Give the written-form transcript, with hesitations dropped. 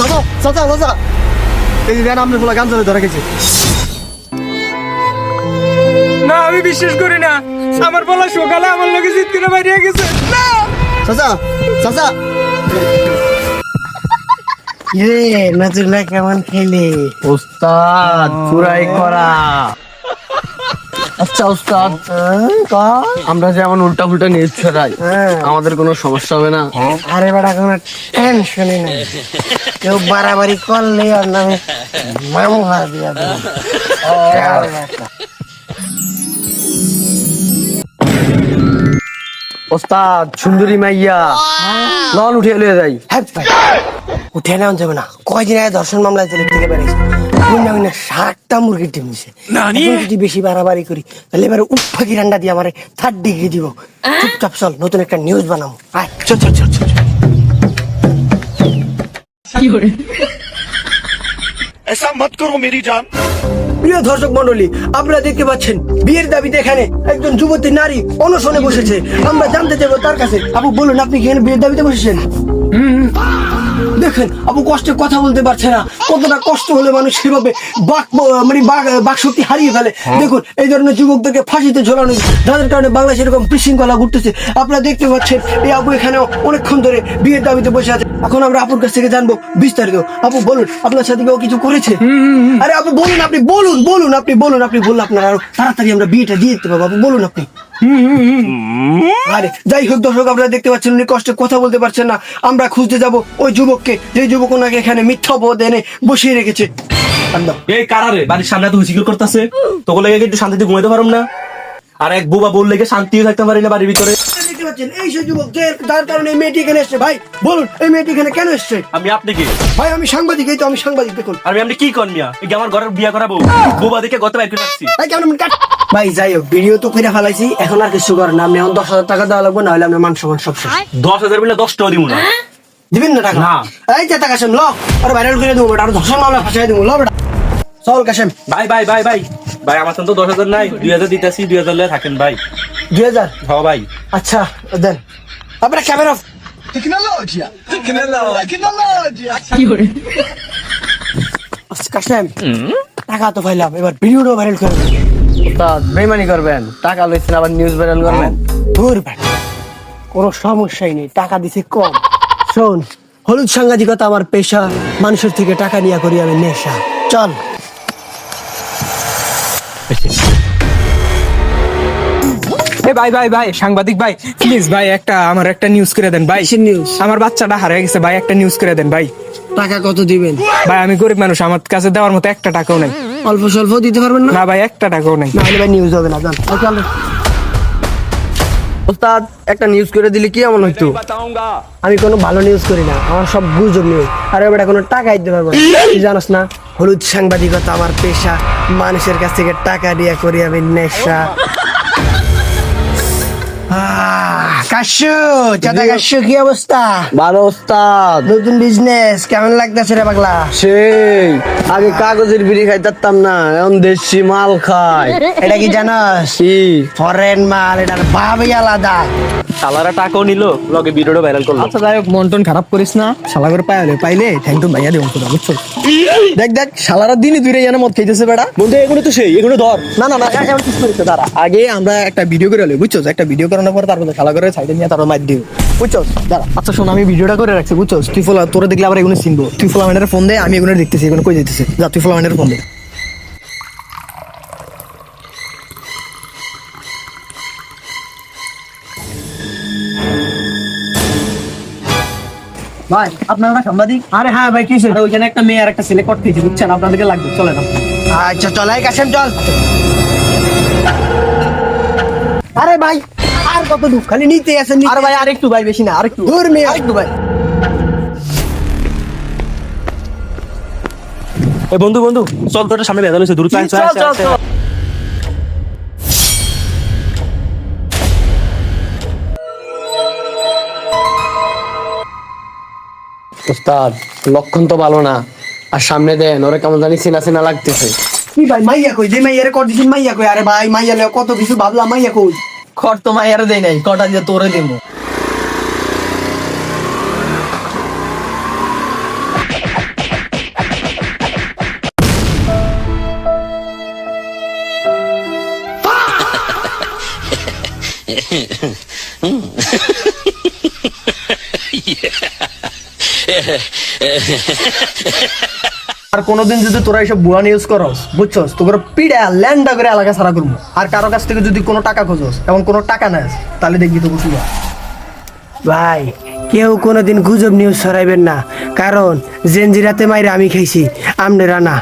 চাচা চাচা চাচা এই দেন আপনার ফুলা গান ধরে গেছে। না আমি বিশ্বাস করি না, আমার বলা সকালে আমার লোকে জিত করে বাইরে গেছে। না চাচা চাচা রে নজরুল্লাহ কেমন খেলে? ওস্তাদ পুরাই করা। আচ্ছা ওস্তাদ, আমরা যেমন উল্টা ফুল্টা নিউজ ছড়াই, আমাদের কোনো সমস্যা হবে না? আরে বেটা কোনো টেনশনই নাই, কেউ বাড়াবাড়ি করলে আর নামে মামলা দিয়া দেবো। ওস্তাদ সুন্দরী মাইয়া লন উঠিয়ে লিয়ে যাই। হ্যাঁ ভাই, উঠে নেওয়া যাবে না। কয়দিন আগে ধর্ষণ মামলায় জেলের থেকে বেড়েছে, 60টা মুরগির ডিম দিছে। এখন যদি বেশি বাড়াবাড়ি করি তাহলে এবারে উপ্পাকি রান্না দিয়ে আমার 3rd ডিগ্রি দিব। চুপচাপ চল, নতুন একটা নিউজ বানাবো। আয় চল চল চল চল। ऐसा मत करो मेरी जान। প্রিয় দর্শক মন্ডলী, আপনারা দেখতে পাচ্ছেন বিয়ের দাবিতে এখানে একজন যুবতী নারী অনশনে বসেছে। আমরা জানতে চাইবো তার কাছে, আপু বলুন আপনি কি এখানে বিয়ের দাবিতে বসেছেন? দেখেন আপু কষ্টে কথা বলতে পারছে না, কতটা কষ্ট হলে মানুষ সেভাবে বাক শক্তি হারিয়ে ফেলে। দেখুন এই ধরনের যুবকদেরকে ফাঁসিতে ঝোলানো, যাদের কারণে বাংলাদেশে এরকম বিশৃঙ্খলা ঘটতেছে। আপনারা দেখতে পাচ্ছেন এই আপু এখানে অনেকক্ষণ ধরে বিয়ের দাবিতে বসে আছে। এখন আমরা আপুর কাছ থেকে জানবো বিস্তারিত। আপু বলুন আপনার সাথে কেউ কিছু করেছে? আরে আপু বলুন, আপনি বলুন বলুন আপনি বলুন, আপনি বললে আপনার আরো তাড়াতাড়ি আমরা বিয়েটা দিয়ে দিতে পারবো। আপু বলুন আপনি। আরে যাই হোক দর্শক, আপনারা দেখতে পাচ্ছেন উনি কষ্টে কথা বলতে পারছেন না। আমরা খুঁজতে যাব ওই যুবককে, যে যুবক ওনাকে এখানে মিথ্যা অপবাদ এনে বসিয়ে রেখেছে। এই কারারে বাড়ির সামনে তো হুইসিকল করতেছে, তোকে লেগে একটু শান্তিতে ঘুমাইতে পারুম না? আর এক বুবা বল লেগে শান্তিও থাকতে পারি না বাড়ির ভিতরে। দেখতে পাচ্ছেন এই সেই যুবক যার কারণে এই মেয়েটি এখানে এসছে। ভাই বলুন এই মেয়েটি এখানে কেন এসছে? আমি আপনি কি ভাই আমি সাংবাদিক, এই তো আমি সাংবাদিক। দেখুন আর আপনি কি করেন মিয়া? এই যে আমার ঘরের বিয়া করাবো বুবা দেখে গত বাইর করে রাখছি। ভাই কেমন ভাই যাই হোক, ভিডিও তো করে ফেলাইছি, এখন আর কিছু করেন না। আপনি এখন 10,000 টাকা দেওয়া লাগবে, না হলে আপনার মান সম্মান সব শেষ। 10,000 মিলে 10 টাকা দিব না। দিবেন না টাকা? না। এই যে টাকা ল আর ভাইরাল করে দেবো, আর ধর্ষণ মামলা ফাঁসাই দেবো। ল বেটা চল কাশেম। ভাই ভাই ভাই ভাই ভাই আমার তো 10,000 নাই, 2,000 দিতেছি, 2,000 লয়ে থাকেন ভাই। 2000? হ্যাঁ ভাই। আচ্ছা দেন। আপনারা ক্যামেরা অফ। কাশেম টাকা তো পাইলাম, এবার ভিডিওটা ভাইরাল করে দেবো। ওস্তাদ বেমানি করবেন, টাকা লইছেন আবার নিউজ ভাইরাল করবেন। দূর ভাই, কোনো সমস্যাই নেই, টাকা দিছে কম। শোন, হলুদ সাংবাদিকতা আমার পেশা, মানুষের থেকে টাকা নিয়ে করি আমি নেশা। চল। এ ভাই ভাই ভাই সাংবাদিক ভাই, প্লিজ ভাই একটা আমার একটা নিউজ করে দেন ভাই। নিউজ? আমার বাচ্চাটা হারিয়ে গেছে ভাই, একটা নিউজ করে দেন ভাই। টাকা কত দিবেন? ভাই আমি গরিব মানুষ, আমার কাছে দেওয়ার মতো একটা টাকাও নাই। অল্প স্বল্প দিতে পারবেন না? না ভাই একটা টাকাও নাই। না হলে ভাই নিউজ হবে না। যান চল। ওস্তাদ একটা নিউজ করে দিলে কি এমন হইতো? আমি কোনো ভালো নিউজ করি না, আমার সব গুজব নিউজ। আর এবার কোনো টাকাই দিতে পারবো না, তুই জানাস না হলুদ সাংবাদিকতা আমার পেশা, মানুষের কাছ থেকে টাকা দিয়ে করি আমি নেশা। কাশু চাচা, কাশু কি অবস্থা? ভালো ওস্তাদ। নতুন বিজনেস কেমন লাগতেছে রে পাগলা? সেই আগে কাগজের বিড়ি খাইতাম না, এখন দেশি মাল খাই। এটা কি জানাস? কি? ফরেন মাল, এটার ভাবই আলাদা। শালারা টাকাও নিলো, লগে ভিডিওটা ভাইরাল করলো। আচ্ছা যাই হোক, মন টন খারাপ করিস না, শালা করে পাইলে থ্যাংক ইউ ভাইয়া দেবো তোরা, বুঝছো? দেখ দেখ শালারা দিনই দুইটা জানে মদ খাইতেছে বেটা। বন্ধু এগুলো তো সেই, এগুলো ধর। না না না, এমন কিছু করিস না, দাঁড়া। আগে আমরা একটা ভিডিও করে লই, বুঝছো? একটা ভিডিও করানোর পর তারপর শালা করে সাইডে নিয়ে তারপর মার দিও, বুঝছো? দাঁড়া। আচ্ছা শোন, আমি ভিডিওটা করে রাখছি, বুঝছো? তুই ফলা তোরা দেখলে আবার এগুলো চিনবো। তুই ফলা মাইনের ফোন দে, আমি এগুলো দেখতেছি, এগুলো কই যেতেছে। যা তুই ফলা মাইনের ফোন দে। ভাই আপনারা সাংবাদিক? আরে হ্যাঁ ভাই, কি ওইখানে একটা মেয়ে আর একটা ছেলে কট খেয়েছে, বুঝছেন? আপনাদেরকে লাগবে, চলেন। আচ্ছা চল, এই কাশেম চল। আরে ভাই আর কত দূর, খালি নিতে আছেন। আর ভাই আরেকটু ভাই, বেশি না, আরেকটু। দূর মেয়ে, আরেকটু ভাই। এ বন্ধু বন্ধু চল, তোর সামনে ভেজাল হয়েছে, দ্রুত আয়, চল চল চল। ওস্তাদ লক্ষণ তো ভালো না, আর সামনে দেন ওরা কেমন জানি চেনা চেনা লাগতেছে। কি ভাই মাইয়া কই? যে মাইয়ারে কর দিছেন মাইয়া কই? আরে ভাই মাইয়া লে কত কিছু ভাবলাম, মাইয়া কই? খড় তো মাইয়ার দেয় নাই, কটা দিয়ে তোরে দেবো। আর কোনোদিন যদি তোরা এইসব বুয়ান ইউজ করস বুঝছস তোর পিড়া ল্যান্ডা করে এলাকা সারা করবো আর কারো কাছ থেকে যদি কোনো টাকা খোঁজস এবং কোনো টাকা নেস তাহলে দেখবি তো বুঝবি ভাই কেউ কোনোদিন গুজব নিউজ ছড়াইবেন না, কারণ জেনজিরাতে মাইরে আমি খাইছি, আমনেরা না।